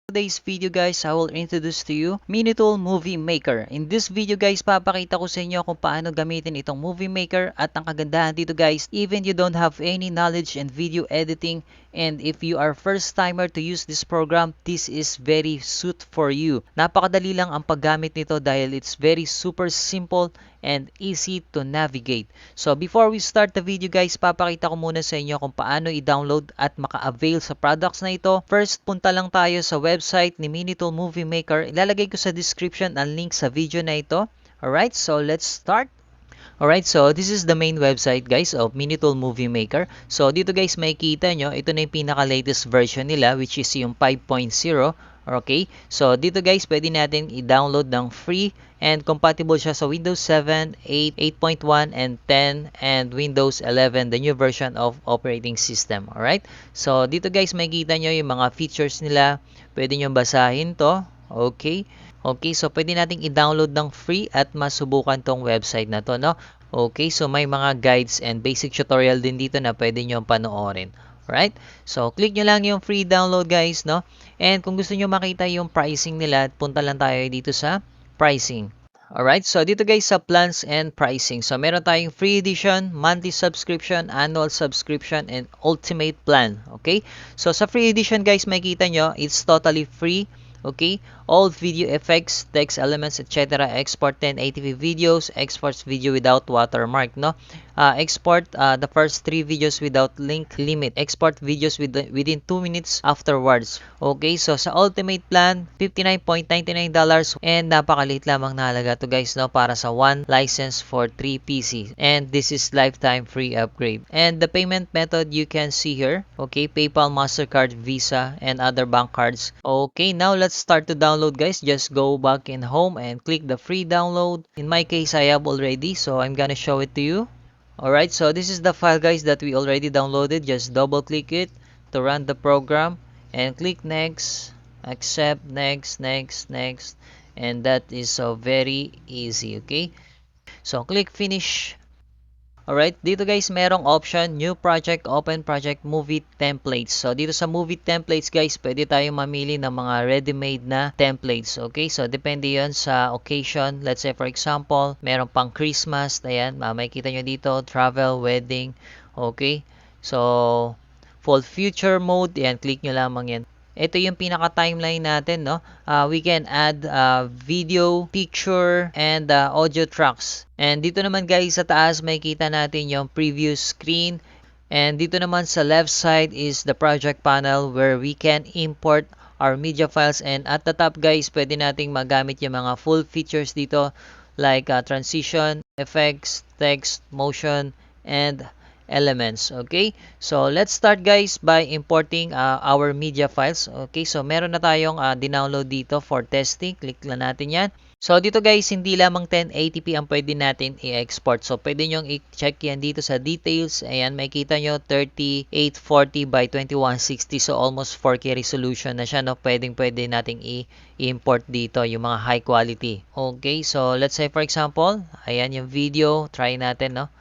Today's video guys, I will introduce to you Minitool Movie Maker. In this video guys, papakita ko sa inyo kung paano gamitin itong Movie Maker at ang kagandahan dito guys, even you don't have any knowledge in video editing and if you are first timer to use this program, this is very suit for you. Napakadali lang ang paggamit nito dahil it's very super simple and easy to navigate. So before we start the video guys, papakita ko muna sa inyo kung paano i-download at maka-avail sa products na ito. First, punta lang tayo sa website ni Minitool Movie Maker. Ilalagay ko sa description ang link sa video na ito. Alright, so let's start. Alright, so this is the main website guys of Minitool Movie Maker. So dito guys makikita nyo, ito na yung pinaka-latest version nila which is yung 5.0. Okay, so dito guys pwede natin i-download ng free and compatible siya sa Windows 7, 8, 8.1, and 10, and Windows 11, the new version of operating system. Alright, so dito guys makikita nyo yung mga features nila. Pwede nyo basahin to. Okay. Okay, so pwede nating i-download ng free at masubukan tong website na to, no? Okay, so may mga guides and basic tutorial din dito na pwede nyo panoorin. Alright? So, click nyo lang yung free download guys, no? And kung gusto nyo makita yung pricing nila, punta lang tayo dito sa pricing. Alright, so dito guys sa plans and pricing. So, meron tayong free edition, monthly subscription, annual subscription, and ultimate plan. Okay? So, sa free edition guys, makikita nyo, it's totally free. Okay, all video effects, text elements, etc. Export 1080p videos, exports video without watermark, no? Export the first 3 videos without link limit. Export videos within 2 minutes afterwards. Okay, so sa ultimate plan, $59.99 and napakaliit lamang na halaga to guys, no? Para sa 1 license for 3 PC. And this is lifetime free upgrade. And the payment method you can see here. Okay, PayPal, MasterCard, Visa, and other bank cards. Okay, now let's start to download guys. Just go back in home and click the free download. In my case, I have already, so I'm gonna show it to you. Alright, so this is the file guys that we already downloaded. Just double click it to run the program and click next, accept, next, and that is so very easy. Okay, so click finish. Alright, dito guys merong option, new project, open project, movie templates. So dito sa movie templates guys, pwede tayong mamili ng mga ready-made na templates. Okay, so depende yon sa occasion. Let's say for example, meron pang Christmas, ayan, makikita nyo dito, travel, wedding. Okay, so full future mode, ayan, click nyo lamang yan. Ito yung pinaka-timeline natin, no? We can add video, picture, and audio tracks. And dito naman guys sa taas, makikita natin yung preview screen. And dito naman sa left side is the project panel where we can import our media files. And at the top guys, pwede nating magamit yung mga full features dito like transition, effects, text, motion, and elements. Okay, so let's start guys by importing our media files. Okay, so meron na tayong dinownload dito for testing. Click lang natin yan. So dito guys, hindi lamang 1080p ang pwede natin i-export. So pwede nyo i-check yan dito sa details. Ayan, makikita nyo 3840 by 2160. So almost 4K resolution na siya, no? Pwede nating i-import dito yung mga high quality. Okay, so let's say for example, ayan yung video. Try natin, no?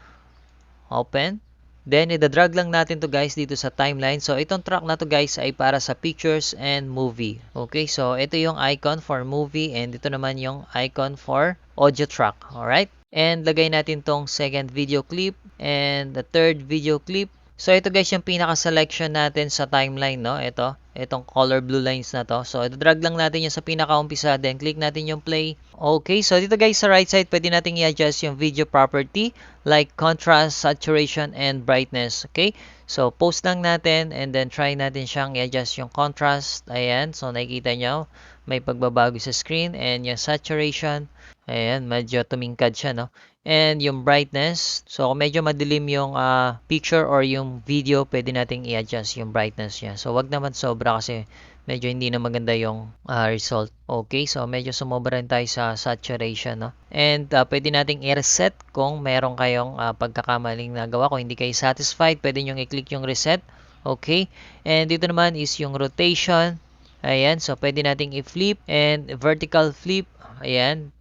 Open. Then, ida-drag lang natin to guys dito sa timeline. So, itong track na to guys ay para sa pictures and movie. Okay, so ito yung icon for movie and ito naman yung icon for audio track. Alright? And lagay natin tong second video clip and the third video clip. So, ito guys yung pinaka-selection natin sa timeline, no? Itong color blue lines na to. So, ito-drag lang natin yung sa pinaka-umpisa. Then, click natin yung play. Okay, so dito guys sa right side, pwede natin i-adjust yung video property like contrast, saturation, and brightness. Okay, so post lang natin and then try natin siyang i-adjust yung contrast. Ayan, so nakikita nyo, may pagbabago sa screen and yung saturation. Ayan, medyo tumingkad siya, no? And yung brightness, so kung medyo madilim yung picture or yung video, pwede nating i-adjust yung brightness niya. So wag naman sobra kasi medyo hindi na maganda yung result. Okay, so medyo sumobra rin tayo sa saturation, no? And pwede nating i-reset kung meron kayong pagkakamaling nagawa. Kung hindi kayo satisfied, pwede nyo i-click yung reset. Okay, and dito naman is yung rotation. Ayan, so pwede nating i-flip and vertical flip. Ayan,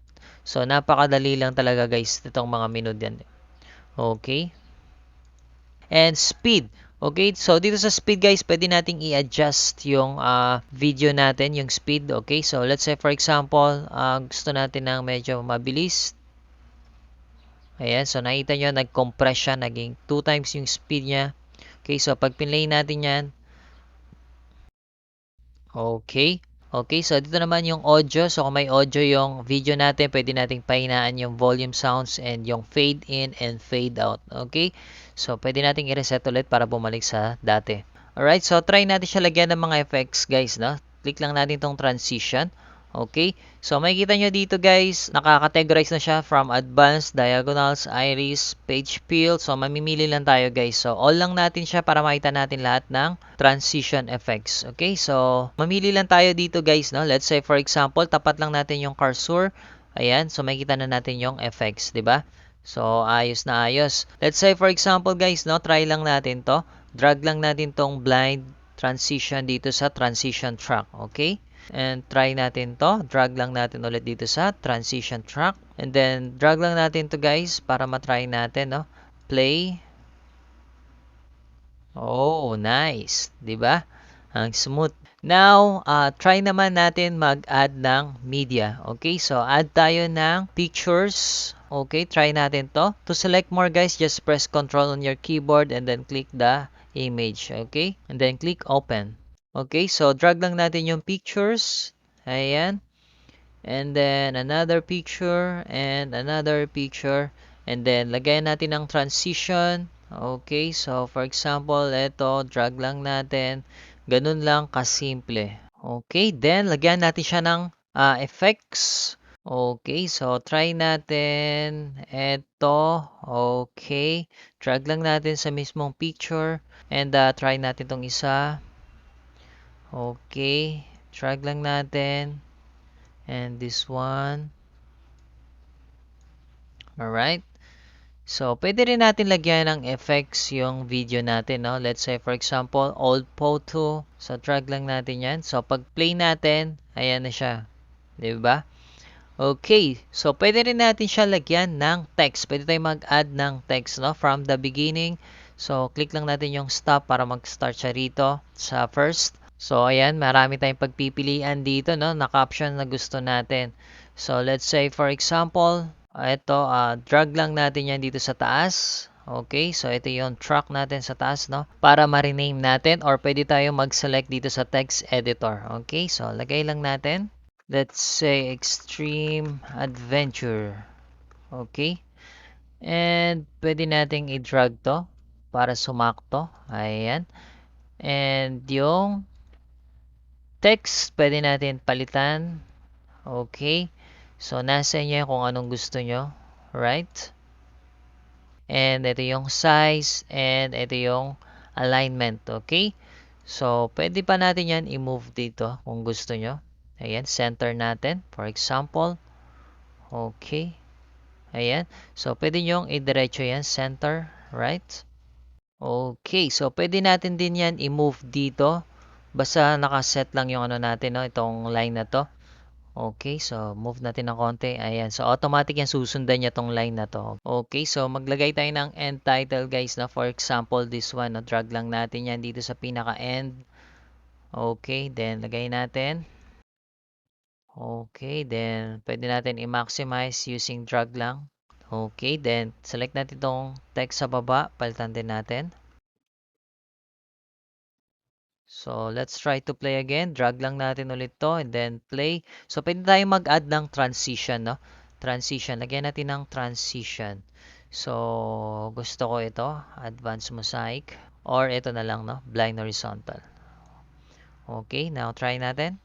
so napakadali lang talaga guys itong mga menu din. Okay, and speed. Okay, so dito sa speed guys, pwede nating i-adjust yung video natin, yung speed. Okay, so let's say for example, gusto natin ng medyo mabilis. Ayan, so nakita nyo, nag-compress siya, naging 2 times yung speed niya. Okay, so pag pinlay natin yan, okay. Okay, so dito naman yung audio. So kung may audio yung video natin, pwede nating pahinaan yung volume sounds and yung fade in and fade out. Okay, so pwede nating i-reset ulit para bumalik sa dati. Alright, so try natin siya lagyan ng mga effects guys, no? Click lang natin tong transition. Okay, so makikita nyo dito guys, nakakategorize na siya from advanced, diagonals, iris, page fill. So mamimili lang tayo guys. So all lang natin siya para makita natin lahat ng transition effects. Okay, so mamili lang tayo dito guys, no? Let's say for example, tapat lang natin yung cursor. Ayan, so makikita na natin yung effects, 'di ba? So ayos na ayos. Let's say for example guys, no, try lang natin 'to. Drag lang natin tong blind transition dito sa transition track. Okay? And try natin to. Drag lang natin ulit dito sa transition track. And then, drag lang natin to guys para matry natin. No? Play. Oh, nice. 'Di ba? Ang smooth. Now, try naman natin mag-add ng media. Okay, so add tayo ng pictures. Okay, try natin to. To select more guys, just press Ctrl on your keyboard and then click the image. Okay, and then click open. Okay, so drag lang natin yung pictures. Ayan. And then another picture and another picture. And then lagayan natin ng transition. Okay, so for example, ito, drag lang natin. Ganun lang kasimple. Okay, then lagyan natin siya ng effects. Okay, so try natin ito. Okay, drag lang natin sa mismong picture. And try natin tong isa. Okay, drag lang natin. And this one. Alright. So, pwede rin natin lagyan ng effects yung video natin, no? Let's say, for example, old photo. So, drag lang natin yan. So, pag play natin, ayan na siya. Diba? Okay. So, pwede rin natin siya lagyan ng text. Pwede tayong mag-add ng text, no? From the beginning. So, click lang natin yung stop para mag-start siya rito sa first. So, ayan, marami tayong pagpipilian dito, no? Na-caption na gusto natin. So, let's say, for example, ito, drag lang natin yan dito sa taas. Okay, so ito yung track natin sa taas, no? Para ma-rename natin or pwede tayo mag-select dito sa text editor. Okay, so lagay lang natin. Let's say Extreme Adventure. Okay, and pwede nating i-drag to para sumakto. Ayan. And yung text, pwede natin palitan. Okay. So, nasa inyo kung anong gusto nyo. Right? And ito yung size. And ito yung alignment. Okay? So, pwede pa natin yan i-move dito kung gusto nyo. Ayan, center natin. For example. Okay. Ayan. So, pwede nyo i-diretso yan. Center. Right? Okay. So, pwede natin din yan i-move dito. Basta nakaset lang yung ano natin, no? Itong line na to. Okay, so move natin ng konti. Ayan, so automatic yan susundan niya tong line na to. Okay, so maglagay tayo ng end title guys na for example this one. No? Drag lang natin yan dito sa pinaka-end. Okay, then lagay natin. Okay, then pwede natin i-maximize using drag lang. Okay, then select natin itong text sa baba. Palitan din natin. So, let's try to play again. Drag lang natin ulit to and then play. So, pwede tayong mag-add ng transition, no? Transition. Lagyan natin ng transition. So, gusto ko ito. Advanced Mosaic. Or ito na lang, no? Blind Horizontal. Okay, now try natin.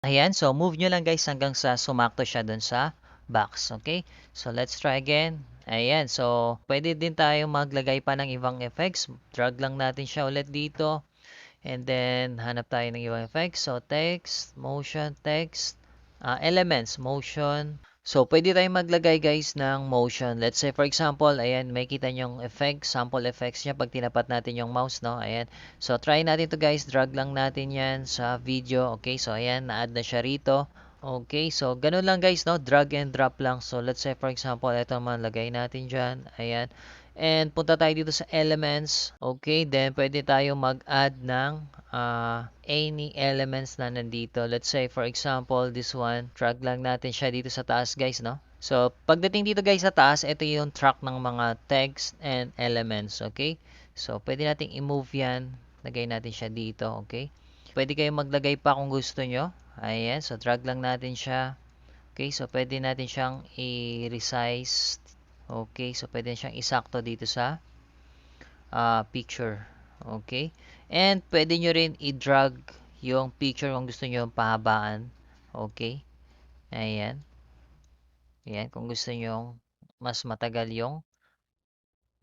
Ayan, so move nyo lang guys hanggang sa sumakto siya dun sa box. Okay, so let's try again. Ayan, so pwede din tayo maglagay pa ng ibang effects. Drag lang natin siya ulit dito. And then, hanap tayo ng ibang effects. So, text, motion, text, elements, motion. So, pwede tayong maglagay guys ng motion. Let's say, for example, ayan, may kita nyong effect, sample effects niya pag tinapat natin yung mouse, no? Ayan. So, try natin to guys. Drag lang natin yan sa video. Okay, so ayan, na-add na siya rito. Okay, so ganun lang guys, no? Drag and drop lang. So, let's say, for example, ito naman, lagay natin dyan. Ayan. And punta tayo dito sa elements. Okay, then pwede tayo mag-add ng any elements na nandito. Let's say for example, this one, drag lang natin siya dito sa taas guys, no? So, pagdating dito guys sa taas, ito yung track ng mga text and elements, okay? So, pwede nating i-move yan. Lagay natin siya dito, okay? Pwede kayo maglagay pa kung gusto nyo. Ayan, so drag lang natin siya. Okay, so pwede natin siyang i-resize. Okay, so pwede siyang isakto dito sa picture. Okay, and pwede nyo rin i-drag yung picture kung gusto nyo pahabaan. Okay, ayan. Ayan, kung gusto nyo mas matagal yung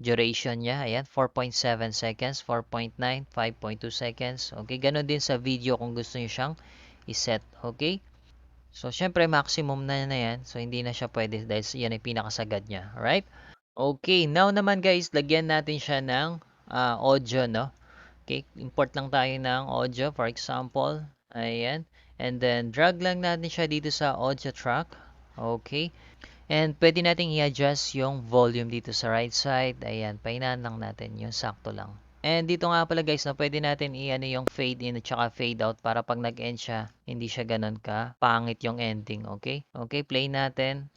duration niya. Ayan, 4.7 seconds, 4.9, 5.2 seconds. Okay, ganun din sa video kung gusto nyo siyang iset. Okay, so syempre maximum na yan. So hindi na siya pwede dahil yan ay pinakasagad niya. Alright? Okay, now naman guys, lagyan natin siya ng audio, no? Okay, import lang tayo ng audio, for example. Ayan. And then, drag lang natin siya dito sa audio track. Okay. And pwede natin i-adjust yung volume dito sa right side. Ayan, painaan lang natin yung sakto lang. And dito nga pala guys, no, pwede natin i-ano yung fade in at saka fade out para pag nag-end siya, hindi siya ganun ka pangit yung ending. Okay? Okay, play natin.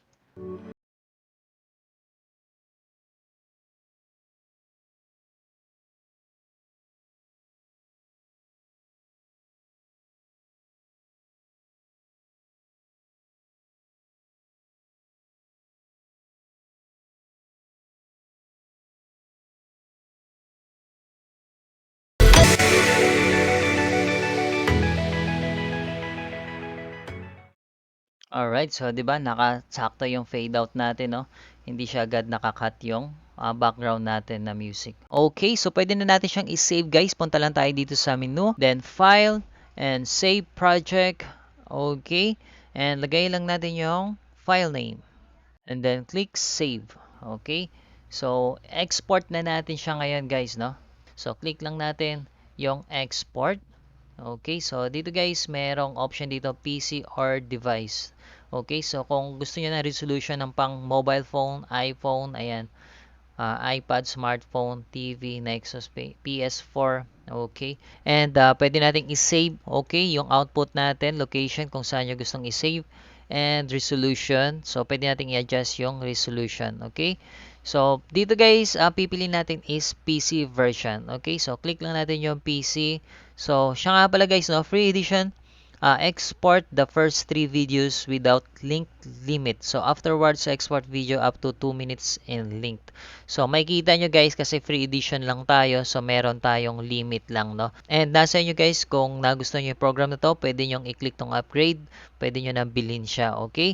Alright, so 'di ba nakasakto yung fade out natin, no? Hindi siya agad nakakat yung background natin na music. Okay, so pwede na natin siyang i-save guys. Punta lang tayo dito sa menu, then file and save project. Okay, and lagay lang natin yung file name and then click save. Okay, so export na natin siya ngayon guys, no? So click lang natin yung export. Okay, so dito guys, merong option dito PC or device. Okay, so kung gusto niyo na resolution ng pang mobile phone, iPhone, ayan, iPad, smartphone, TV, Nexus, PS4, okay. And pwede nating i-save, okay, yung output natin, location kung saan nyo gustong i-save, and resolution. So, pwede nating i-adjust yung resolution, okay. So, dito guys, pipili natin is PC version, okay. So, click lang natin yung PC. So, siya nga pala guys, no, free edition. Export the first 3 videos without link limit. So, afterwards, export video up to 2 minutes in length. So, makikita nyo guys, kasi free edition lang tayo. So, meron tayong limit lang, no? And nasa inyo guys, kung nagustuhan nyo yung program na to, pwede nyo i-click tong upgrade. Pwede nyo nang bilhin siya, okay?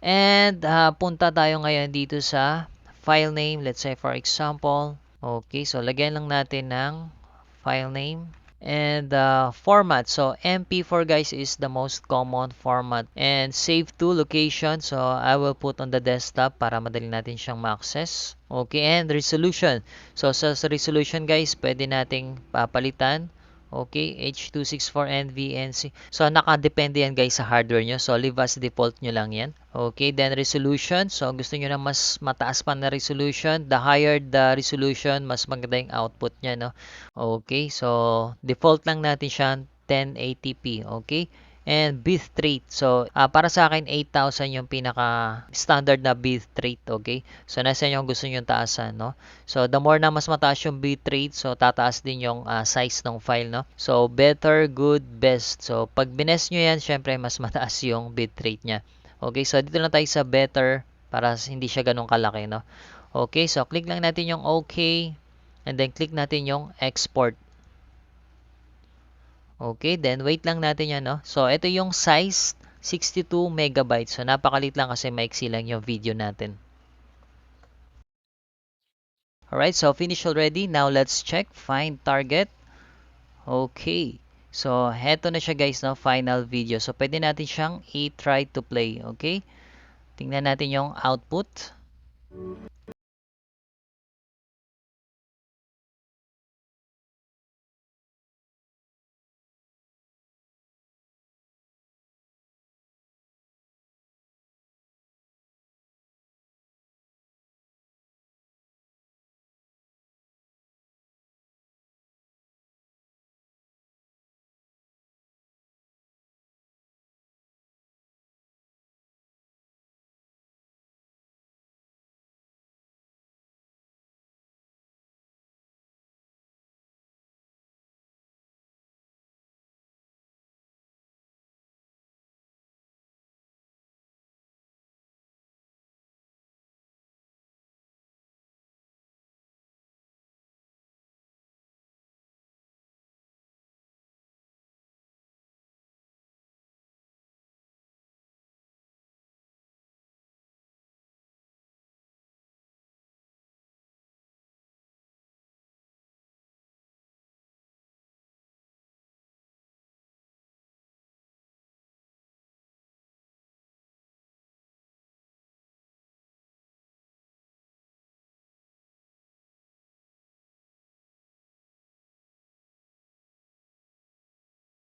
And, punta tayo ngayon dito sa file name. Let's say, for example, okay, so lagyan lang natin ng file name. And format, so MP4 guys is the most common format. And save to location, so I will put on the desktop para madali natin siyang ma-access. Okay, and resolution, so sa resolution guys, pwede nating papalitan. Okay, H264 NVNC. So, nakadepende yan guys sa hardware nyo. So, leave as default nyo lang yan. Okay, then resolution. So, gusto nyo na mas mataas pa na resolution. The higher the resolution, mas maganda yung output nya, no? Okay, so, default lang natin siya 1080p. Okay, and bitrate. So, para sa akin, 8,000 yung pinaka-standard na bitrate. Okay, so, nasa inyo kung gusto nyo taasan, no? So, the more na mas mataas yung bitrate, so, tataas din yung size ng file, no? So, better, good, best. So, pag bines nyo yan, syempre, mas mataas yung bitrate nya. Okay, so, dito lang tayo sa better para hindi siya ganun kalaki, no? Okay, so, click lang natin yung okay, and then click natin yung export. Okay, then wait lang natin yan, no? So, ito yung size, 62 megabytes. So, napakalit lang kasi maiksi lang yung video natin. Alright, so finish already. Now, let's check. Find target. Okay. So, heto na siya guys, no? Final video. So, pwede natin siyang i-try to play. Okay? Tingnan natin yung output.